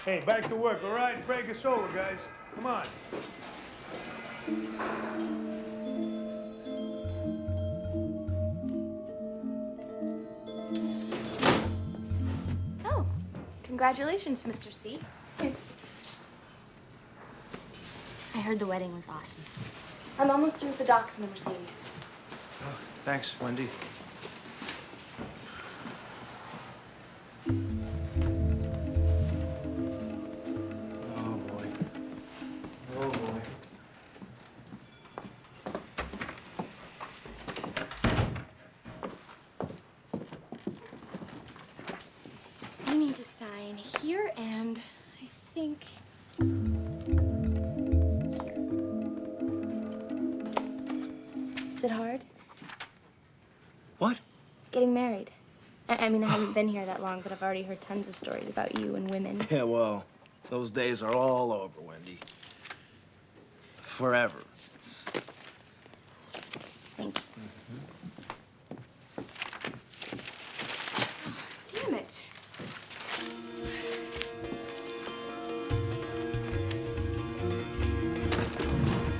Hey, back to work, all right? Break us over, guys. Come on. Oh, congratulations, Mr. C. I heard the wedding was awesome. I'm almost through with the docs in the Mercedes. Oh, thanks, Wendy. Oh, boy. Oh, boy. You need to sign here and I think here. Is it hard? What? Getting married. I mean, I haven't been here that long, but I've already heard tons of stories about you and women. Yeah, well, those days are all over, Wendy. Forever. Thank you. Oh, damn it.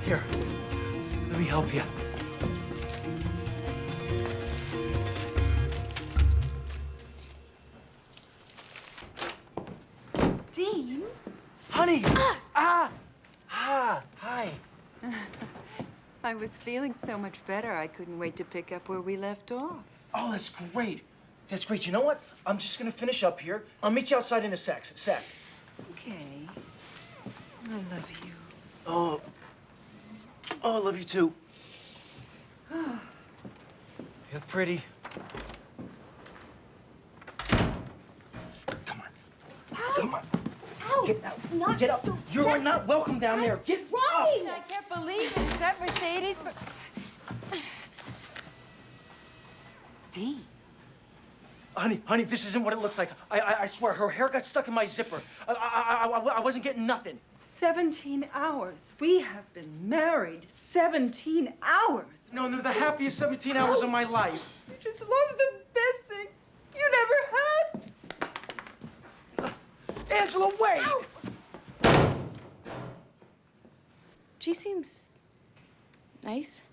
Here, let me help you. Dean? Honey! Hi. I was feeling so much better, I couldn't wait to pick up where we left off. Oh, that's great. That's great. You know what? I'm just gonna finish up here. I'll meet you outside in a sec. Okay. I love you. Oh, I love you too. You're pretty. Come on. Come on. Ow! Get out. Not Get out. so You're fast. not welcome down there. Get Trying. up. I can't believe it. Is that Mercedes? Dean. Honey, this isn't what it looks like. I swear, her hair got stuck in my zipper. I wasn't getting nothing. 17 hours. We have been married 17 hours. No, they're the happiest 17 hours of my life. You just lost the best thing you never had. Angela, wait! She seems nice.